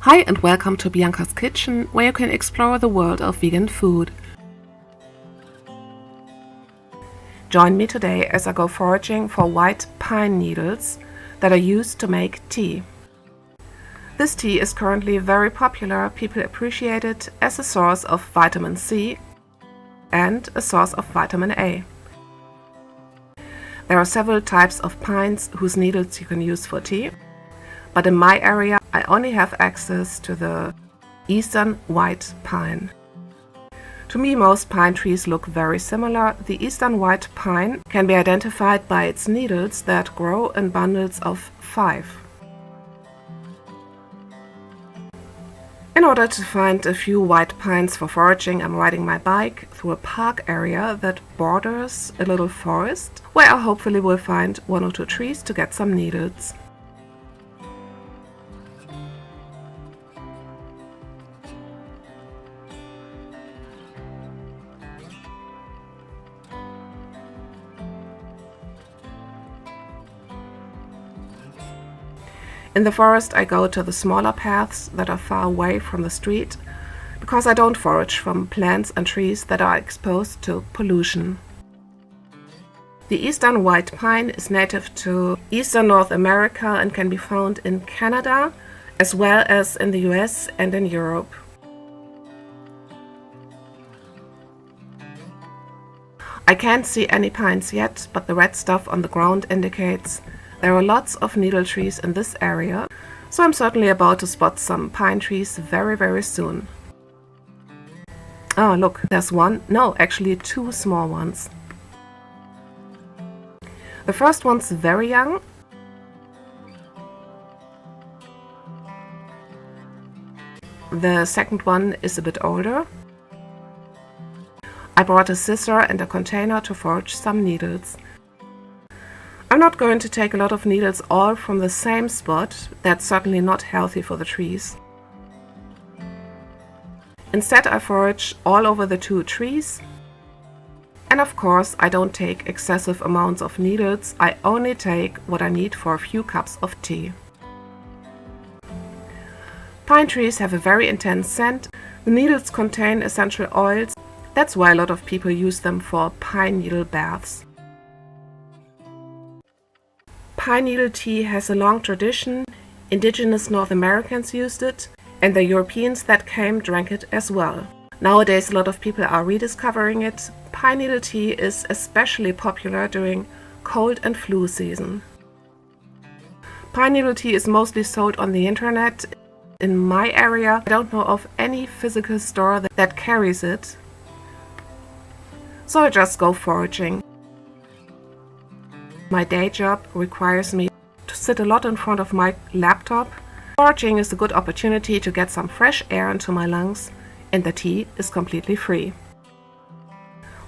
Hi and welcome to Bianca's Kitchen, where you can explore the world of vegan food. Join me today as I go foraging for white pine needles that are used to make tea. This tea is currently very popular. People appreciate it as a source of vitamin C and a source of vitamin A. There are several types of pines whose needles you can use for tea, but in my area I only have access to the eastern white pine. To me, most pine trees look very similar. The eastern white pine can be identified by its needles that grow in bundles of 5. In order to find a few white pines for foraging, I'm riding my bike through a park area that borders a little forest, where I hopefully will find 1 or 2 trees to get some needles. In the forest I go to the smaller paths that are far away from the street, because I don't forage from plants and trees that are exposed to pollution. The eastern white pine is native to eastern North America and can be found in Canada, as well as in the US and in Europe. I can't see any pines yet, but the red stuff on the ground indicates there are lots of needle trees in this area, so I'm certainly about to spot some pine trees very soon. Oh, look, there's one. No, actually 2 small ones. The first one's very young. The second one is a bit older. I brought a scissor and a container to forage some needles. I'm not going to take a lot of needles all from the same spot. That's certainly not healthy for the trees. Instead, I forage all over the 2 trees. And of course, I don't take excessive amounts of needles. I only take what I need for a few cups of tea. Pine trees have a very intense scent. The needles contain essential oils. That's why a lot of people use them for pine needle baths. Pine needle tea has a long tradition. Indigenous North Americans used it, and the Europeans that came drank it as well. Nowadays, a lot of people are rediscovering it. Pine needle tea is especially popular during cold and flu season. Pine needle tea is mostly sold on the internet. In my area, I don't know of any physical store that carries it, so I just go foraging. My day job requires me to sit a lot in front of my laptop. Foraging is a good opportunity to get some fresh air into my lungs, and the tea is completely free.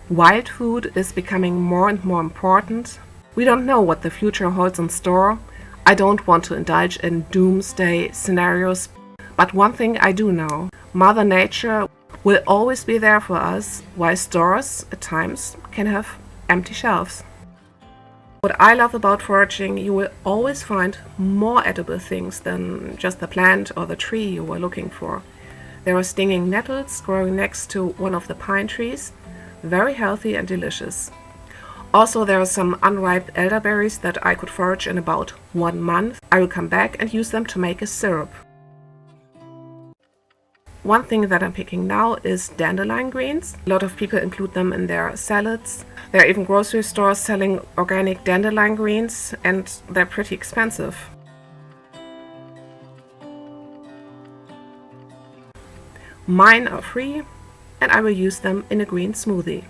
Wild food is becoming more and more important. We don't know what the future holds in store. I don't want to indulge in doomsday scenarios, but one thing I do know: Mother Nature will always be there for us, while stores at times can have empty shelves. What I love about foraging, you will always find more edible things than just the plant or the tree you were looking for. There are stinging nettles growing next to one of the pine trees, very healthy and delicious. Also, there are some unripe elderberries that I could forage in about 1 month. I will come back and use them to make a syrup. One thing that I'm picking now is dandelion greens. A lot of people include them in their salads. There are even grocery stores selling organic dandelion greens, and they're pretty expensive. Mine are free, and I will use them in a green smoothie.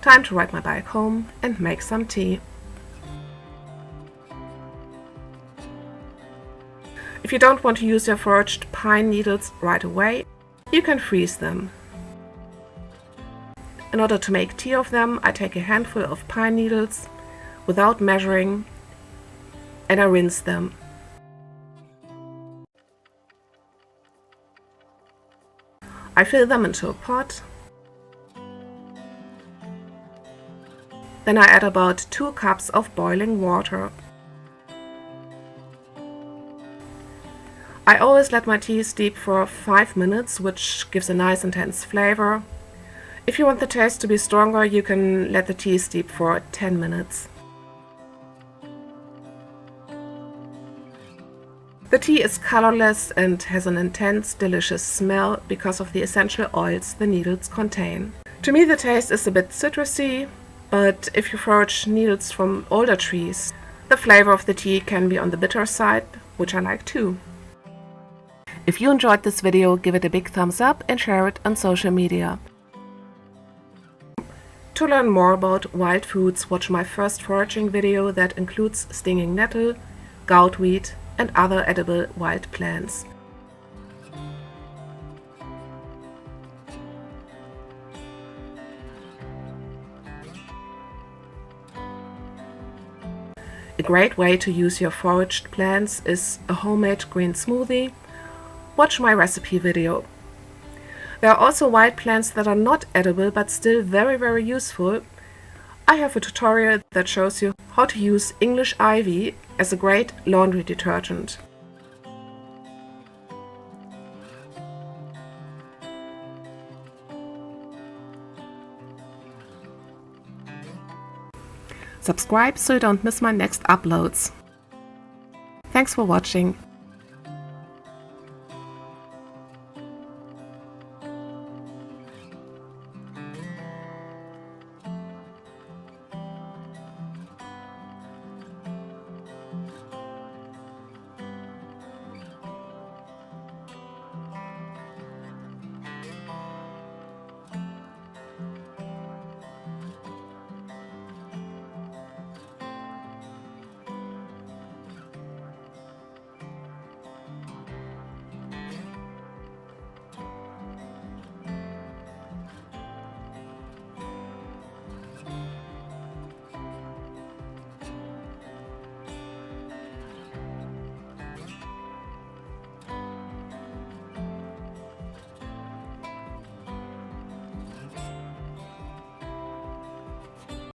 Time to ride my bike home and make some tea. If you don't want to use your foraged pine needles right away, you can freeze them. In order to make tea of them, I take a handful of pine needles without measuring and I rinse them. I fill them into a pot. Then I add about 2 cups of boiling water. I always let my tea steep for 5 minutes, which gives a nice intense flavor. If you want the taste to be stronger, you can let the tea steep for 10 minutes. The tea is colorless and has an intense, delicious smell because of the essential oils the needles contain. To me, the taste is a bit citrusy, but if you forage needles from older trees, the flavor of the tea can be on the bitter side, which I like too. If you enjoyed this video, give it a big thumbs up and share it on social media. To learn more about wild foods, watch my first foraging video that includes stinging nettle, goutweed and other edible wild plants. A great way to use your foraged plants is a homemade green smoothie. Watch my recipe video. There are also wild plants that are not edible but still very useful. I have a tutorial that shows you how to use English ivy as a great laundry detergent. Subscribe so you don't miss my next uploads. Thanks for watching.